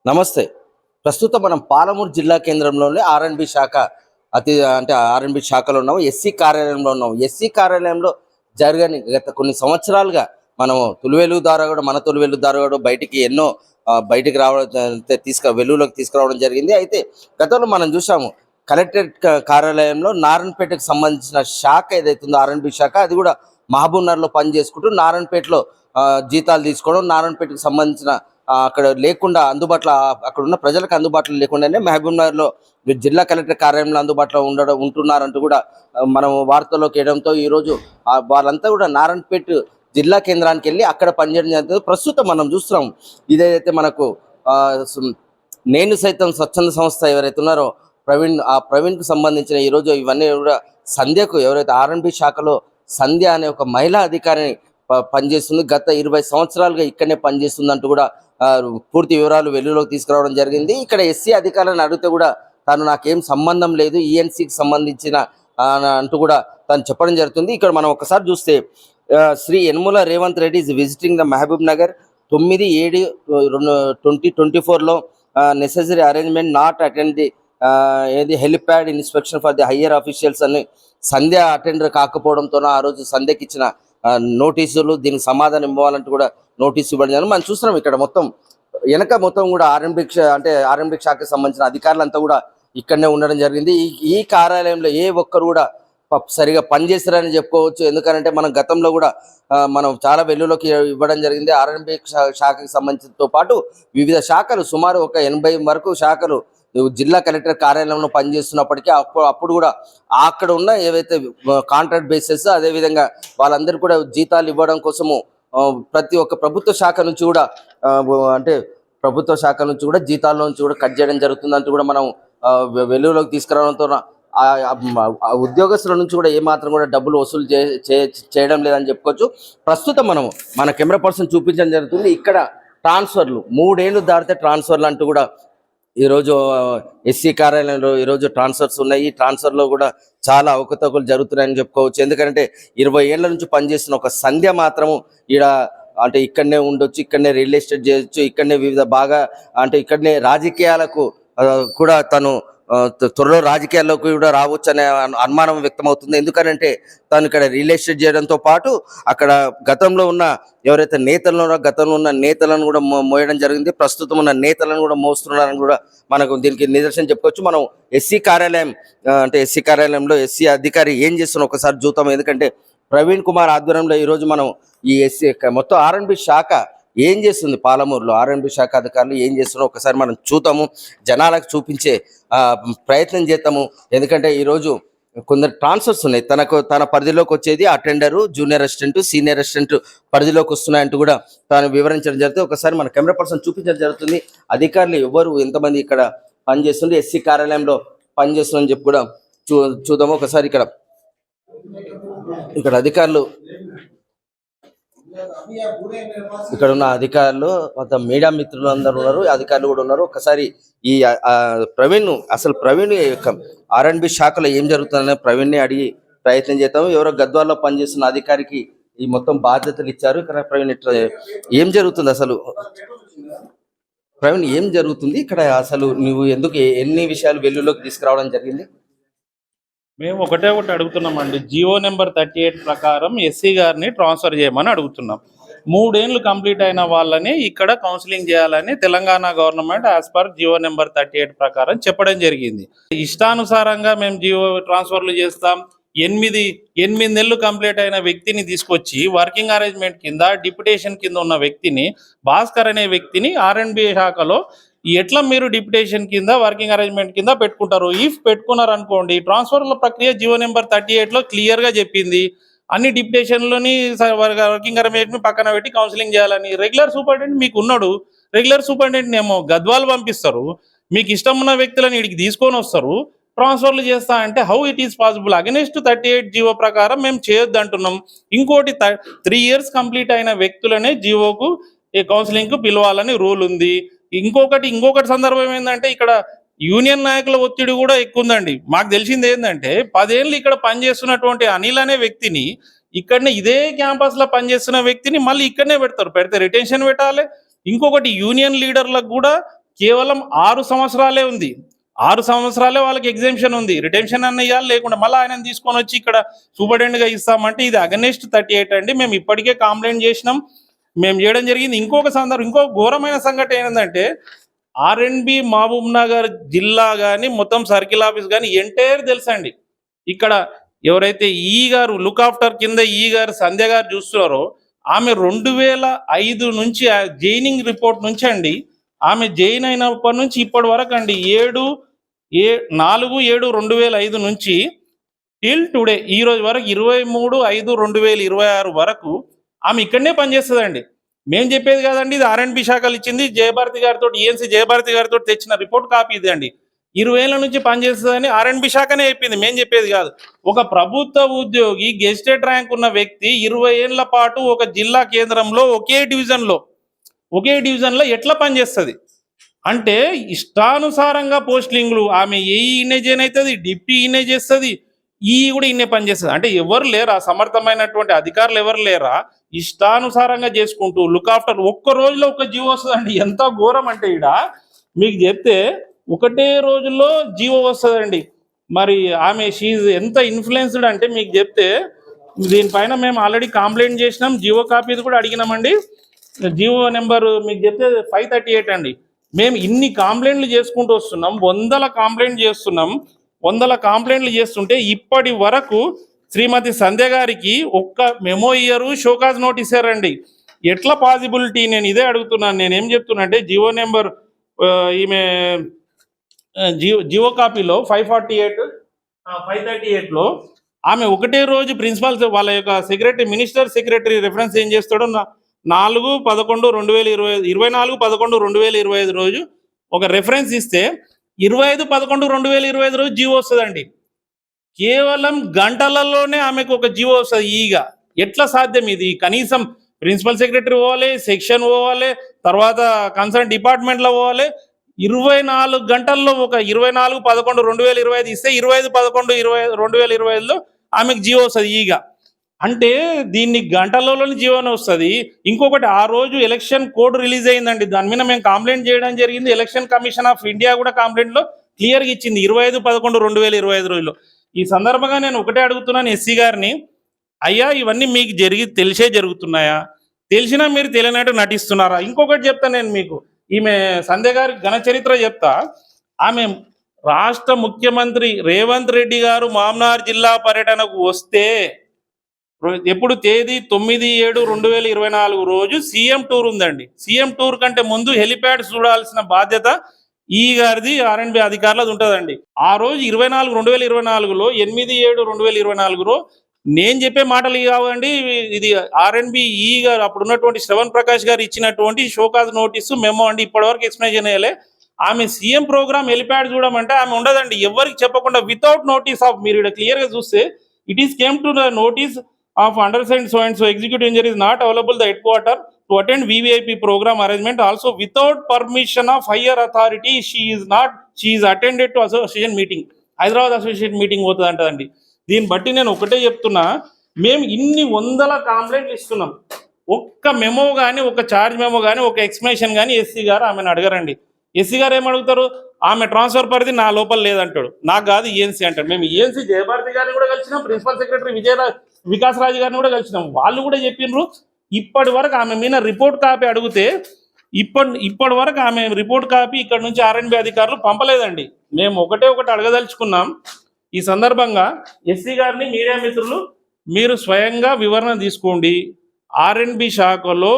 నమస్తే. ప్రస్తుతం మనం పాలమూరు జిల్లా కేంద్రంలోని ఆర్ఎండ్‌బి శాఖ ఆర్ఎండ్‌బి శాఖలో ఉన్నాము. ఎస్సీ కార్యాలయంలో ఉన్నాము. ఎస్సీ కార్యాలయంలో జరగని గత కొన్ని సంవత్సరాలుగా మనము మన తొలివెలు ద్వారా కూడా బయటికి ఎన్నో బయటికి రావడం వెలుగులోకి తీసుకురావడం జరిగింది. అయితే గతంలో మనం చూసాము కలెక్టరేట్ కార్యాలయంలో నారాయణపేటకు సంబంధించిన శాఖ ఏదైతే ఉందో ఆర్ఎండ్‌బి శాఖ అది కూడా మహబూబ్‌నగర్‌లో పనిచేసుకుంటూ నారాయణపేటలో జీతాలు తీసుకోవడం, నారాయణపేటకు సంబంధించిన అక్కడ లేకుండా అక్కడ ఉన్న ప్రజలకు అందుబాటులో లేకుండానే మహబూబ్‌నగర్‌లో జిల్లా కలెక్టర్ కార్యాలయంలో అందుబాటులో ఉంటున్నారంటూ కూడా మనం వార్తల్లోకి వేయడంతో ఈరోజు వాళ్ళంతా కూడా నారాయణపేట జిల్లా కేంద్రానికి వెళ్ళి అక్కడ పనిచేయడం జరుగుతుంది. ప్రస్తుతం మనం చూస్తున్నాం ఇదైతే మనకు నేను సైతం స్వచ్ఛంద సంస్థ ఎవరైతే ఉన్నారో ప్రవీణ్కు సంబంధించిన ఈరోజు ఇవన్నీ కూడా సంధ్యకు ఎవరైతే ఆర్ఎండ్‌బి శాఖలో సంధ్య అనే ఒక మహిళా అధికారిని పనిచేస్తుంది. గత 20 సంవత్సరాలుగా ఇక్కడనే పనిచేస్తుందంటూ కూడా పూర్తి వివరాలు వెలుగులోకి తీసుకురావడం జరిగింది. ఇక్కడ ఎస్సీ అధికారులను అడిగితే కూడా నాకేం సంబంధం లేదు, ఈఎన్సీకి సంబంధించిన అంటూ కూడా తను చెప్పడం జరుగుతుంది. ఇక్కడ మనం ఒకసారి చూస్తే Shri Yanamala Revanth Reddy is visiting the Mahabubnagar 9/7/2024లో necessary arrangement not attend the ఏది helipad inspection for the higher officials అని సంధ్య అటెండర్ కాకపోవడంతో ఆ రోజు సంధ్యకి ఇచ్చిన నోటీసులు దీనికి సమాధానం ఇవ్వాలంటూ కూడా నోటీసు ఇవ్వడం మనం చూస్తున్నాం. ఇక్కడ మొత్తం కూడా ఆర్ఎండ్‌బి శాఖకు సంబంధించిన అధికారులంతా కూడా ఇక్కడనే ఉండడం జరిగింది. ఈ కార్యాలయంలో ఏ ఒక్కరు కూడా సరిగా పనిచేస్తారని చెప్పుకోవచ్చు. ఎందుకంటే మనం గతంలో కూడా మనం చాలా వెలుగులోకి ఇవ్వడం జరిగింది. ఆర్ఎండ్‌బి శాఖకు సంబంధించినతో పాటు వివిధ శాఖలు సుమారు ఒక 80 వరకు శాఖలు జిల్లా కలెక్టర్ కార్యాలయంలో పనిచేస్తున్నప్పటికీ అప్పుడు కూడా అక్కడ ఉన్న ఏవైతే కాంట్రాక్ట్ బేసిస్ అదేవిధంగా వాళ్ళందరూ కూడా జీతాలు ఇవ్వడం కోసము ప్రతి ఒక్క ప్రభుత్వ శాఖ నుంచి కూడా జీతాల నుంచి కూడా కట్ చేయడం జరుగుతుందంటూ కూడా మనం వెలుగులోకి తీసుకురావడంతో ఉద్యోగస్తుల నుంచి కూడా ఏమాత్రం కూడా డబ్బులు వసూలు చేయడం లేదని చెప్పుకోవచ్చు. ప్రస్తుతం మన కెమెరా పర్సన్ చూపించడం జరుగుతుంది. ఇక్కడ ట్రాన్స్ఫర్లు 3 ఏళ్ళు దాటితే ట్రాన్స్ఫర్లు అంటూ కూడా ఈరోజు ఎస్సీ కార్యాలయంలో ఈరోజు ట్రాన్స్ఫర్స్ ఉన్నాయి. ఈ ట్రాన్స్ఫర్లో కూడా చాలా అవకతవకలు జరుగుతున్నాయని చెప్పుకోవచ్చు. ఎందుకంటే 20 ఏళ్ల నుంచి పనిచేస్తున్న ఒక సంధ్య మాత్రము ఇక్కడనే ఉండొచ్చు, ఇక్కడనే రియల్ ఎస్టేట్ చేయొచ్చు, ఇక్కడనే ఇక్కడనే రాజకీయాలకు కూడా తను త్వరలో రాజకీయాల్లోకి కూడా రావచ్చు అనే అనుమానం వ్యక్తమవుతుంది. ఎందుకంటే తను ఇక్కడ రియల్ ఎస్టేట్ చేయడంతో పాటు అక్కడ గతంలో ఉన్న ఎవరైతే గతంలో ఉన్న నేతలను కూడా మోయడం జరిగింది. ప్రస్తుతం ఉన్న నేతలను కూడా మోస్తున్నారని కూడా మనకు దీనికి నిదర్శనం చెప్పుకోవచ్చు. మనం ఎస్సీ కార్యాలయంలో ఎస్సీ అధికారి ఏం చేస్తున్నా ఒకసారి చూద్దాం. ఎందుకంటే ప్రవీణ్ కుమార్ ఆధ్వర్యంలో ఈరోజు మనం ఈ ఎస్సీ మొత్తం ఆర్ఎండ్‌బి శాఖ ఏం చేస్తుంది, పాలమూరులో ఆర్ఎండ్‌బి శాఖ అధికారులు ఏం చేస్తున్నారో ఒకసారి మనం చూద్దాము, జనాలకు చూపించే ప్రయత్నం చేద్దాము. ఎందుకంటే ఈరోజు కొందరు ట్రాన్స్ఫర్స్ ఉన్నాయి. తన పరిధిలోకి వచ్చేది attender, junior assistant, senior assistant పరిధిలోకి వస్తున్నాయంటూ కూడా తాను వివరించడం జరుగుతుంది. ఒకసారి మన కెమెరా పర్సన్ చూపించడం జరుగుతుంది. అధికారులు ఎంతమంది ఇక్కడ పనిచేస్తుంది, ఎస్సీ కార్యాలయంలో పనిచేస్తుందని చెప్పి కూడా చూద్దాము. ఒకసారి ఇక్కడ అధికారులు ఇక్కడ ఉన్న అధికారులు మొత్తం మీడియా మిత్రులు అందరూ ఉన్నారు, అధికారులు కూడా ఉన్నారు. ఒకసారి ఈ ప్రవీణ్ ఆర్ఎండ్‌బి శాఖలో ఏం జరుగుతుందనే ప్రవీణ్ని అడిగి ప్రయత్నం చేద్దాము. ఎవరో గద్వాల్లో పనిచేస్తున్న అధికారికి ఈ మొత్తం బాధ్యతలు ఇచ్చారు. ఇక్కడ ప్రవీణ్ ఏం జరుగుతుంది అసలు? ప్రవీణ్ ఏం జరుగుతుంది ఇక్కడ అసలు? నువ్వు ఎన్ని విషయాలు వెలుగులోకి తీసుకురావడం జరిగింది? మేము ఒకటే అడుగుతున్నామండి. జియో నెంబర్ 38 ప్రకారం ఎస్సీ గారిని ట్రాన్స్ఫర్ చేయమని అడుగుతున్నాం. 3 ఏళ్ళు కంప్లీట్ అయిన వాళ్ళని ఇక్కడ కౌన్సిలింగ్ చేయాలని Telangana government as per Jio number 38 ప్రకారం చెప్పడం జరిగింది. ఇష్టానుసారంగా మేము జియో ట్రాన్స్ఫర్లు చేస్తాం. 8 నెలలు కంప్లీట్ అయిన వ్యక్తిని తీసుకొచ్చి వర్కింగ్ అరేంజ్మెంట్ కింద డిప్యుటేషన్ కింద ఉన్న వ్యక్తిని, భాస్కర్ అనే వ్యక్తిని ఆర్ఎండ్‌బి శాఖలో ఎట్లా మీరు డిప్యుటేషన్ కింద వర్కింగ్ అరేంజ్మెంట్ కింద పెట్టుకుంటారు? ఇఫ్ పెట్టుకున్నారు అనుకోండి, ట్రాన్స్ఫర్ల ప్రక్రియ జియో నెంబర్ 38లో క్లియర్గా చెప్పింది. అన్ని డిప్యుటేషన్లోని వర్కింగ్ అరేంజ్మెంట్ పక్కన పెట్టి కౌన్సిలింగ్ చేయాలని. రెగ్యులర్ సూపరింటెండెంట్ మీకు ఉన్నాడు. రెగ్యులర్ సూపరింటెండెంట్ ఏమో గద్వాలు పంపిస్తారు, మీకు ఇష్టం ఉన్న వ్యక్తులను ఇక్కడికి తీసుకొని వస్తారు, ట్రాన్స్ఫర్లు చేస్తా అంటే how it is possible? Against 38 GO ప్రకారం మేము చేయొద్దు అంటున్నాం. ఇంకోటి 3 ఇయర్స్ కంప్లీట్ అయిన వ్యక్తులనే జియోకు కౌన్సిలింగ్కు పిలవాలని రూల్ ఉంది. ఇంకొకటి సందర్భం ఏంటంటే ఇక్కడ యూనియన్ నాయకుల ఒత్తిడి కూడా ఎక్కువ ఉందండి. మాకు తెలిసింది ఏంటంటే 10 ఏళ్ళు ఇక్కడ పనిచేస్తున్నటువంటి అనిల్ అనే వ్యక్తిని ఇక్కడనే ఇదే క్యాంపస్ లో పనిచేస్తున్న వ్యక్తిని మళ్ళీ ఇక్కడనే పెడతారు. పెడితే రిటెన్షన్ పెట్టాలి. ఇంకొకటి యూనియన్ లీడర్లకు కూడా కేవలం 6 సంవత్సరాలే ఉంది. 6 సంవత్సరాలే వాళ్ళకి ఎగ్జామ్షన్ ఉంది. రిటెన్షన్ అన్న ఇవ్వాలి, లేకుండా మళ్ళీ ఆయనను తీసుకొని వచ్చి ఇక్కడ సూపరింటెండెంట్గా ఇస్తామంటే ఇది అగనెస్ట్ 38 అండి. మేము ఇప్పటికే కంప్లైంట్ చేసినాం, మేము చేయడం జరిగింది. ఇంకో ఘోరమైన సంఘటన ఏంటంటే ఆర్ఎండ్బి మహబూబ్ నగర్ జిల్లా కానీ మొత్తం సర్కిల్ ఆఫీస్ కానీ ఎంటైర్ తెలుసండి. ఇక్కడ ఎవరైతే ఈ గారు లుక్ ఆఫ్టర్ కింద ఈ గారు సంధ్య గారు చూస్తున్నారో ఆమె 2005 నుంచి జైనింగ్ రిపోర్ట్ నుంచి అండి, ఆమె జైన్ అయినప్పటి నుంచి ఇప్పటి వరకు అండి 4/7/2005 నుంచి టిల్ టుడే ఈ రోజు వరకు 23/5/2026 వరకు ఆమె ఇక్కడనే పనిచేస్తుందండి. మేము చెప్పేది కాదండి, ఇది ఆర్ఎండ్బి శాఖలు ఇచ్చింది. జయభారతి గారితో ఈఎన్సీ జయభారతి గారితో తెచ్చిన రిపోర్ట్ కాపీ ఇది అండి. 20 ఏళ్ల నుంచి పనిచేస్తుందని ఆర్ఎండ్బి శాఖనే చెప్పింది, మేము చెప్పేది కాదు. ఒక ప్రభుత్వ ఉద్యోగి గెజిటెడ్ ర్యాంక్ ఉన్న వ్యక్తి 20 ఏళ్ల పాటు ఒక జిల్లా కేంద్రంలో ఒకే డివిజన్లో ఎట్లా పనిచేస్తుంది అంటే ఇష్టానుసారంగా పోస్టింగ్లు. ఆమె ఏఈ ఇన్నే జాయిన్ అవుతుంది, డిప్యూటీ ఇన్నే చేస్తుంది, ఈ కూడా ఇన్నే పనిచేస్తుంది. అంటే ఎవరు లేరా, సమర్థమైనటువంటి అధికారులు ఎవరు లేరా? ఇష్టానుసారంగా చేసుకుంటూ లుక్ ఆఫ్టర్ ఒక్క రోజులో ఒక జీవో వస్తుందండి. ఎంత ఘోరం అంటే ఈడ మీకు చెప్తే ఒకటే రోజుల్లో జీవో వస్తుందండి. మరి ఆమె షీజ్ ఎంత ఇన్ఫ్లుయెన్స్డ్ అంటే మీకు చెప్తే, దీనిపైన మేము ఆల్రెడీ కంప్లైంట్ చేసినాం, జీవో కాపీది కూడా అడిగినామండి. జీవో నెంబర్ మీకు చెప్తే 538 అండి. మేము ఇన్ని కంప్లైంట్లు చేసుకుంటూ వస్తున్నాం, 100 కంప్లైంట్లు చేస్తుంటే ఇప్పటి వరకు శ్రీమతి సంధ్య గారికి ఒక్క మెమో ఇయ్యరు, షోకాజ్ నోటీస్ ఇయ్యారండి. ఎట్లా పాసిబిలిటీ? నేను ఇదే అడుగుతున్నాను. నేనేం చెప్తున్నా అంటే జీవో నెంబర్ ఈమె జియో కాపీలో 538లో ఆమె ఒకటే రోజు ప్రిన్సిపాల్ వాళ్ళ యొక్క మినిస్టర్ సెక్రటరీ రెఫరెన్స్ ఏం చేస్తాడో 24/11/2025 రోజు ఒక రెఫరెన్స్ ఇస్తే 25/11/2025 రోజు జీవో వస్తుందండి. కేవలం గంటలలోనే ఆమెకు ఒక జీవో వస్తుంది. ఈగా ఎట్లా సాధ్యం ఇది? కనీసం ప్రిన్సిపల్ సెక్రటరీ పోవాలి, సెక్షన్ పోవాలి, తర్వాత కన్సర్న్ డిపార్ట్మెంట్లో పోవాలి. 24 గంటల్లో ఒక 24/11/2025 ఇస్తే 25/11/2025లో ఆమెకు జీవో వస్తుంది ఈగా. అంటే దీన్ని గంటలలోనే జీవోనే వస్తుంది. ఇంకొకటి, ఆ రోజు ఎలక్షన్ కోడ్ రిలీజ్ అయిందండి, దాని మీద మేము కంప్లైంట్ చేయడం జరిగింది. ఎలక్షన్ కమిషన్ ఆఫ్ ఇండియా కూడా కంప్లైంట్లో క్లియర్గా ఇచ్చింది 25/11/2025 రోజులో. ఈ సందర్భంగా నేను ఒకటే అడుగుతున్నాను ఎస్సీ గారిని, అయ్యా ఇవన్నీ మీకు తెలిసే జరుగుతున్నాయా? తెలిసినా మీరు తెలియనట్టు నటిస్తున్నారా? ఇంకొకటి చెప్తా నేను మీకు, ఈమె సంధ్య గారి ఘన చరిత్ర చెప్తా. ఆమె రాష్ట్ర ముఖ్యమంత్రి రేవంత్ రెడ్డి గారు మామ్నార్ జిల్లా పర్యటనకు వస్తే ఎప్పుడు తేదీ 9/7/2024 రోజు సీఎం టూర్ ఉందండి. సీఎం టూర్ కంటే ముందు హెలిప్యాడ్ చూడాల్సిన బాధ్యత ఈ గారిది ఆర్ఎండ్బి అధికారులది ఉంటుందండి. ఆ రోజు 2024లో 8/7/2024 నేను చెప్పే మాటలు కావండి, ఇది ఆర్ఎండ్బి ఈ గారు అప్పుడు ఉన్నటువంటి శ్రవణ్ ప్రకాష్ గారు ఇచ్చినటువంటి షోకాజ్ నోటీసు మెమో అండి. ఇప్పటివరకు ఎక్స్ప్లెయిన్ చేయలే. ఆమె సీఎం ప్రోగ్రామ్ హెలిప్యాడ్ చూడమంటే ఆమె ఉండదండి, ఎవరికి చెప్పకుండా వితౌట్ నోటీస్ ఆఫ్. మీరు ఇక్కడ క్లియర్గా చూస్తే it is came to the notice of undersigned so and so executive engineer is not available the headquarter to attend VVIP program arrangement also without permission of higher authority. She is attended to association meeting, Hyderabad association meeting పోతుంది అంటదండి. దీన్ని బట్టి నేను ఒకటే చెప్తున్నా, మేము ఇన్ని 100 కంప్లైంట్లు ఇస్తున్నాం, ఒక్క మెమో కానీ, ఒక చార్జ్ మెమో కానీ, ఒక ఎక్స్ప్లెనేషన్ కానీ ఎస్సీ గారు ఆమెను అడగరండి. ఎస్సీ గారు ఏమడుగుతారు? ఆమె ట్రాన్స్ఫర్ పరిధి నా లోపల లేదంటాడు, నాకు కాదు ఈఎన్సీ అంటాడు. మేము ఈఎన్సీ జయభారతి గారిని కూడా కలిసినాం, ప్రిన్సిపల్ సెక్రటరీ వికాస్ రాజు గారిని కూడా కలిసినాం. వాళ్ళు కూడా చెప్పిండ్రు. ఇప్పటి వరకు ఆమె మీద రిపోర్ట్ కాపీ అడిగితే ఇప్పటి వరకు ఆమె రిపోర్ట్ కాపీ ఇక్కడ నుంచి ఆర్ఎండ్బి అధికారులు పంపలేదండి. మేము ఒకటే అడగదలుచుకున్నాం ఈ సందర్భంగా ఎస్సీ గారిని, మీడియా మిత్రులు మీరు స్వయంగా వివరణ తీసుకోండి. ఆర్ఎండ్బి శాఖలో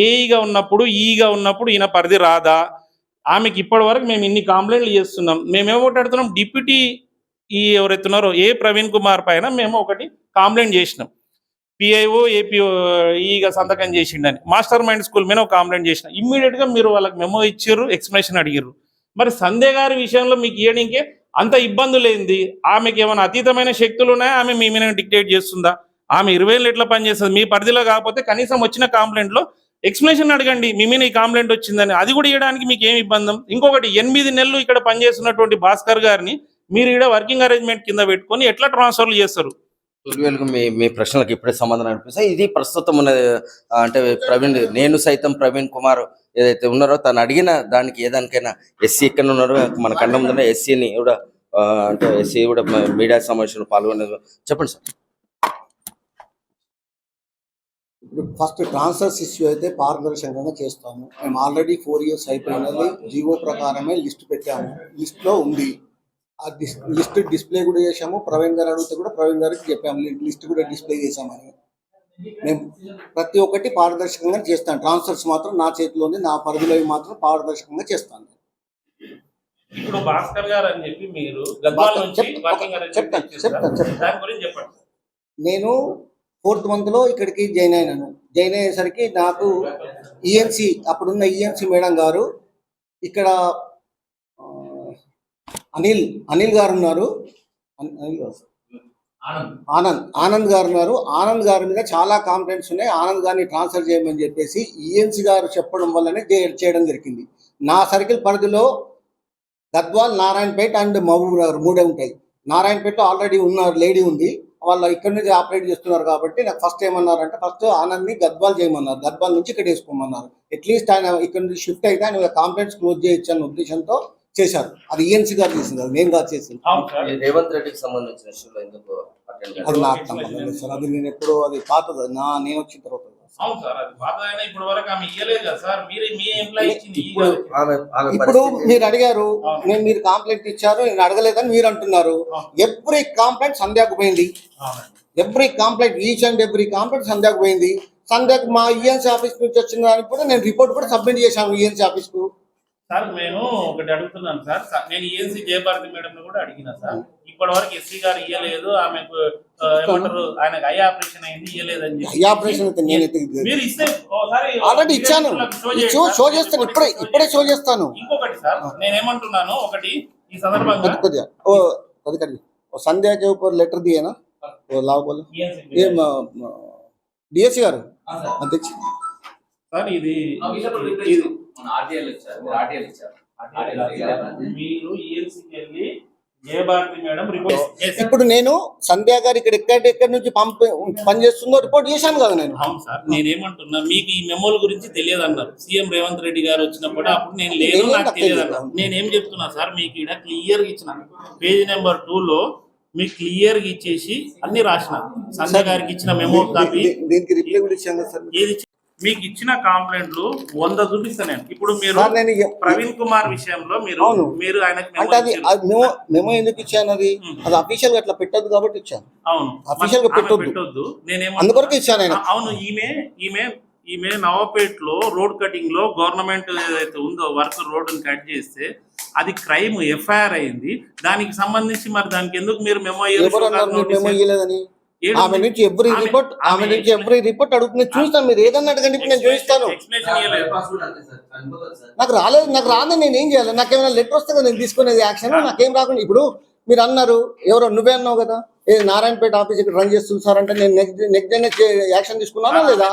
ఏఈగా ఉన్నప్పుడు ఈగా ఉన్నప్పుడు ఈయన పరిధి రాదా? ఆమెకి ఇప్పటి వరకు మేము ఇన్ని కంప్లైంట్లు చేస్తున్నాం. మేమేమో అడుగుతున్నాం, డిప్యూటీ ఎవరైతున్నారో ఏ ప్రవీణ్ కుమార్ పైన మేము ఒకటి కంప్లైంట్ చేసినాం, పిఐఓ ఏపీఓ ఈగా సంతకం చేసిండని. మాస్టర్ మైండ్ స్కూల్ మీద ఒక కంప్లైంట్ చేసిన. ఇమ్మీడియట్గా మీరు వాళ్ళకి మెమో ఇచ్చారు, ఎక్స్ప్లెనేషన్ అడిగారు. మరి సంధ్య గారి విషయంలో మీకు ఇవ్వడానికి అంత ఇబ్బందులు ఏంది? ఆమెకి ఏమైనా అతీతమైన శక్తులు ఉన్నాయా? ఆమె మీ మీద డిక్టేట్ చేస్తుందా? ఆమె 20 ఏళ్ళు ఎట్లా పనిచేస్తుంది? మీ పరిధిలో కాకపోతే కనీసం వచ్చిన కంప్లైంట్లో ఎక్స్ప్లెనేషన్ అడగండి, మీ మీద ఈ కంప్లైంట్ వచ్చిందని. అది కూడా ఇవ్వడానికి మీకు ఏమి ఇబ్బంది? ఇంకొకటి, 8 నెలలు ఇక్కడ పనిచేస్తున్నటువంటి భాస్కర్ గారిని మీరు ఇక్కడ వర్కింగ్ అరేంజ్మెంట్ కింద పెట్టుకొని ఎట్లా ట్రాన్స్ఫర్లు చేస్తారు? తొలివేలుగా మీ ప్రశ్నలకు ఇప్పుడే సమాధానం అనిపిస్తాయి. ఇది ప్రస్తుతం ఉన్న అంటే ప్రవీణ్, నేను సైతం ప్రవీణ్ కుమార్ ఏదైతే ఉన్నారో తను అడిగిన దానికి ఏదానికైనా ఎస్సీ ఎక్కడ ఉన్నారో మన కన్నా ముందున్న ఎస్సీని కూడా అంటే ఎస్సీ కూడా మీడియా సమావేశంలో పాల్గొనేది. చెప్పండి సార్. ఇప్పుడు ఫస్ట్ ట్రాన్స్ఫర్స్ ఇష్యూ అయితే పారదర్శకంగా చేస్తాము. మేము ఆల్రెడీ 4 years అయిపోయినది, జీవో ప్రకారమే లిస్ట్ పెట్టాము, లిస్ట్లో ఉంది. ఆ లిస్ట్ డిస్ప్లే కూడా చేసాము. ప్రవీణ్ గారు అడిగితే కూడా ప్రవీణ్ గారికి చెప్పాము లిస్ట్ కూడా డిస్ప్లే చేసామని. మేము ప్రతి ఒక్కటి పారదర్శకంగా చేస్తాను. ట్రాన్స్ఫర్స్ మాత్రం నా చేతిలో ఉంది, నా పరిధిలో మాత్రం పారదర్శకంగా చేస్తాను. ఇప్పుడు భాస్కర్ గారు అని చెప్పి మీరు గద్వాల నుంచి వర్కింగ్ అరేంజ్మెంట్ చెప్తాను. చేశారు. దాని గురించి చెప్పండి. నేను 4th month ఇక్కడికి జాయిన్ అయినాను. జాయిన్ అయ్యేసరికి నాకు ఈఎన్సి, అప్పుడున్న ఈఎన్సి మేడం గారు, ఇక్కడ అనిల్ గారు ఉన్నారు, ఆనంద్ గారు ఉన్నారు. ఆనంద్ గారి మీద చాలా కాంప్లైంట్స్ ఉన్నాయి. ఆనంద్ గారిని ట్రాన్స్ఫర్ చేయమని చెప్పేసి ఈఎన్సి గారు చెప్పడం వల్లనే చేయడం జరిగింది. నా సర్కిల్ పరిధిలో గద్వాల్, నారాయణపేట అండ్ మహబూబ్ నగర్ 3 ఉంటాయి. నారాయణపేటలో ఆల్రెడీ ఉన్నారు, లేడీ ఉంది, వాళ్ళు ఇక్కడ నుంచి ఆపరేట్ చేస్తున్నారు. కాబట్టి నాకు ఫస్ట్ ఏమన్నారంటే ఫస్ట్ ఆనంద్ని గద్వాల్ చేయమన్నారు, గద్వాల్ నుంచి ఇక్కడ వేసుకోమన్నారు. అట్లీస్ట్ ఆయన ఇక్కడ నుంచి షిఫ్ట్ అయితే ఆయన కాంప్లైంట్స్ క్లోజ్ చేయొచ్చు అన్న ఉద్దేశంతో చేశారు. అది ఈఎన్సీ గారు చేసింది, అది నేను కాదు చేసింది. రేవంత్ రెడ్డికి సంబంధించిన ఇష్యూలో ఎందుకు అది నాకు సంబంధం లేదు సార్. అది నేను ఎప్పుడు, అది పాతది, నేను వచ్చిన తర్వాత. అవును సార్, అది పాతదైనా ఇప్పుడు వరకు ఆమె ఇయ్యలేదు కదా సార్. మీరు మీ ఎంప్లాయీ ఇచ్చింది. ఇప్పుడు మీరు అడిగారు, మీరు కంప్లైంట్ ఇచ్చారు, నేను అడగలేదని మీరు అంటున్నారు. ఎవ్రీ కంప్లైంట్ సంధ్యాకు పోయింది. Every complaint, each and every complaint సంధ్యాకు పోయింది. సంధ్యాకు మా ఈఎన్సీ ఆఫీస్ నుంచి వచ్చిన దానికి కూడా నేను రిపోర్ట్ కూడా సబ్మిట్ చేశాను ఈఎన్సీ ఆఫీస్ కు. సార్ నేను ఒకటి అడుగుతున్నాను సార్, నేను ఈఎన్సీ జయభారతి మేడం కూడా అడిగినా సార్. ఇప్పటి వరకు ఎస్సీ గారు ఇయ్యలేదు, ఆమెకు ఏమంటారు, ఆయనకు ఐ ఆపరేషన్ అయింది, ఇయ్యలేదు అని చెప్పి. ఆపరేషన్ అయితే మీరు ఇస్తే ఆల్రెడీ ఇచ్చాను, షో చేస్తాను, ఇప్పుడే షో చేస్తాను. ఇంకొకటి సార్ నేనేమంటున్నాను, ఒకటి ఈ సందర్భంగా సంధ్యాకి ऊपर लेटर दिए ना, वो लाओ बोलो ये डीएससी గారు అధ్యక్ష సార్. ఇది మీరు ఈఎన్సీకి వెళ్ళి జయభారతి మేడం రిపోర్ట్. ఇప్పుడు నేను సంధ్యా గారు ఇక్కడ ఎక్కడి నుంచి పనిచేస్తుందో రిపోర్ట్ చేశాను కదా నేను. అవును సార్, నేనేమంటున్నా, మీకు ఈ మెమోల గురించి తెలియదు అన్నారు సీఎం రేవంత్ రెడ్డి గారు వచ్చినప్పుడు. అప్పుడు నేను లేదు, నాకు తెలియదు అన్నారు. నేనేం చెప్తున్నా సార్, మీకు ఇక్కడ క్లియర్ గా ఇచ్చిన పేజ్ నెంబర్ 2లో మీకు క్లియర్ గా ఇచ్చేసి అన్ని రాసిన సంధ్య గారికి ఇచ్చిన మెమో కాపీ. దీనికి రిప్లై కూడా ఇచ్చాను సార్. ఏది మీకు ఇచ్చిన కంప్లైంట్లు 100 చూపిస్తాను నేను. ఇప్పుడు మీరు ప్రవీణ్ కుమార్ విషయంలో మీరు ఆయనకి మెమో ఎందుకు ఇచ్చాను, అది అఫీషియల్ గా అట్లా పెట్టద్దు కాబట్టి ఇచ్చాను. అవును, అఫీషియల్ గా పెట్టొద్దు, అందుకొరకు ఇచ్చాను ఆయన. అవును, ఈమె నవాపేటలో రోడ్ కటింగ్ లో గవర్నమెంట్ ఏదైతే ఉందో వర్క్ రోడ్డుని కట్ చేస్తే అది క్రైమ్, ఎఫ్ఐఆర్ అయింది. దానికి సంబంధించి మరి దానికి ఎందుకు మీరు మెమో ఇవ్వలేదని ఆమె నుంచి ఎవ్రీ రిపోర్ట్ అడుగుతుంది. చూస్తాను, మీరు ఏదన్నా అడగండి, నేను చూపిస్తాను. నాకు రాదు, నేను ఏం చేయాలి? నాకేమైనా లెటర్ వస్తే కదా నేను తీసుకునేది యాక్షన్. నాకేం రాకుండా ఇప్పుడు మీరు అన్నారు, ఎవరో నువ్వే అన్నావు కదా, నారాయణపేట ఆఫీస్ ఇక్కడ రన్ చేస్తుంది సార్ అంటే నేను నెక్స్ట్ డే యాక్షన్ తీసుకున్నానా లేదా?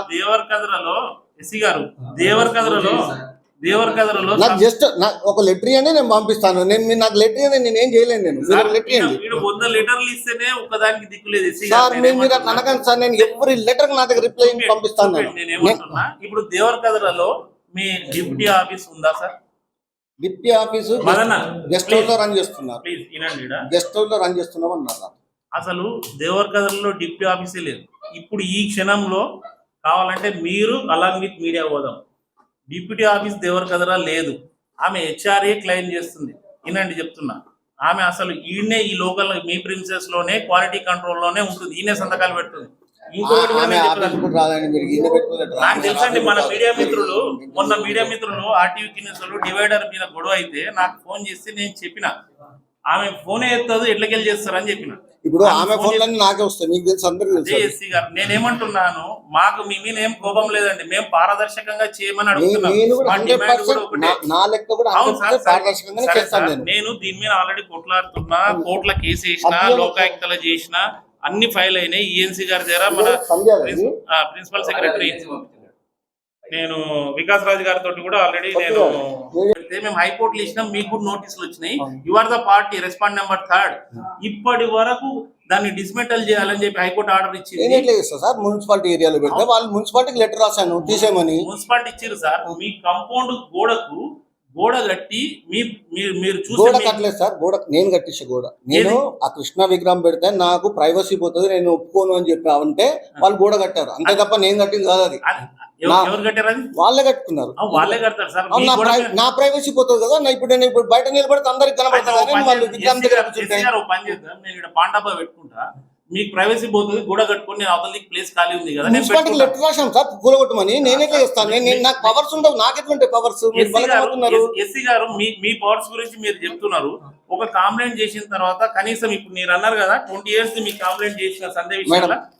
నాకు జస్ట్ ఒక లెటర్ ఇవ్వండి, నేను పంపిస్తాను. నాకు లెటర్ ఇవ్వండి, నేను ఏం చేయలేను. నేను లెటర్ ఇవ్వండి సార్, మీరు అట్లా అనకండి సార్. నేను ఎవరి లెటర్ నా దగ్గర రిప్లై పంపిస్తాను. ఇప్పుడు దేవరకద్రలో మీ డిప్యూటీ ఆఫీస్ ఉందా sir? Deputy office guest house లో రన్ చేస్తున్నారు. గెస్ట్ హౌస్ లో రన్ చేస్తున్నాం అన్నారు. అసలు దేవరకద్రలో డిప్యూటీ ఆఫీసే లేదు. ఇప్పుడు ఈ క్షణంలో కావాలంటే మీరు అలాంగ్ విత్ మీడియా పోదాం, డిప్యూటీ ఆఫీస్ దేవరకద్ర లేదు. ఆమె హెచ్ఆర్ఏ క్లెయిమ్ చేస్తుంది. ఈయనండి చెప్తున్నా, ఆమె అసలు ఈయనే ఈ లోకల్ మీ ప్రిన్సెస్ లోనే క్వాలిటీ కంట్రోల్ లోనే ఉంటుంది, ఈయనే సంతకాలు పెడుతుంది. ఇంకొకటి నాకు తెలుసండి, మన మీడియా మిత్రులు మొన్న ఆర్టీవీ న్యూస్ డివైడర్ మీద గొడవ అయితే నాకు ఫోన్ చేస్తే నేను చెప్పిన, ఆమె ఫోనే ఎత్తదు, ఎట్లకెళ్ళి చేస్తారని చెప్పిన. ఇప్పుడు ఆమె ఫోన్లన్నీ నాకే వస్తాయి, మీకు తెలుసు, అందరికీ తెలుసు. ఎస్సీ గారు, నేనేమంటున్నాను, మాకు మీ మీద ఏం కోపం లేదండి, మేము పారదర్శకంగా చేయమని అడుగుతున్నాం. నేను దీని మీద ఆల్రెడీ కొట్లాడుతున్నా, కోర్టుల కేసు వేసిన, లోకాయుక్తల చేసిన, అన్ని ఫైల్ అయినాయి. ఈఎన్సీ గారి దగ్గర మన ప్రిన్సిపల్ సెక్రటరీ నేను వికాస్ రాజు గారితో కూడా ఆల్రెడీ మేము హైకోర్టులో ఇచ్చినాం, మీకు కూడా నోటీసులు వచ్చినాయి. You are the party respond number 3. ఇప్పటి వరకు దాన్ని డిస్మెంటల్ చేయాలని చెప్పి హైకోర్టు ఆర్డర్ నేను ఇచ్చింది. ఎట్లా చేస్తా సార్? మున్సిపాలిటీ ఏరియాలో పెడితే వాళ్ళు మున్సిపాలిటీకి లెటర్ రాశాను తీసేయమని. మున్సిపాలిటీ ఇచ్చారు సార్. మీ కాంపౌండ్ గోడకు గోడ కట్టి మీరు గోడ చూసి కట్టలేదు సార్, గోడ నేను కట్టించే గోడ. నేను ఆ కృష్ణ విగ్రహం పెడితే నాకు ప్రైవసీ పోతుంది, నేను ఒప్పుకోను అని చెప్పి అంటే వాళ్ళు గోడ కట్టారు, అంతే తప్ప నేను కట్టింది కాదు అది. ఎవరు కట్టారు అది? వాళ్ళే కట్టుకున్నారు. వాళ్ళే కడతారు సార్. అవును, నా ప్రైవసీ పోతుంది కదా. నేను ఇప్పుడు బయట నిలబడితే అందరికి కనబడతాను కానీ వాళ్ళు విగ్రహం దగ్గర కూర్చుంటే. పని చేద్దాం, నేను ఇక్కడ పాండాబా పెట్టుకుంటా, మీకు ప్రైవసీ పోతుంది, గోడ కట్టుకుని అవతల ప్లేస్ ఖాళీ ఉంది కదా. మున్సిపాలిటీకి లెటర్ రాశాం సార్ కూలగొట్టమని. నేను ఎట్లా చేస్తాను? నేను నాకు పవర్స్ ఉండవు, నాకు ఎట్లుంటాయి పవర్స్? ఎస్సీ గారు మీ పవర్స్ గురించి మీరు చెప్తున్నారు. ఒక కంప్లైంట్ చేసిన తర్వాత కనీసం ఇప్పుడు మీరు అన్నారు కదా 20 years మీ కంప్లైంట్ చేసిన సందేహం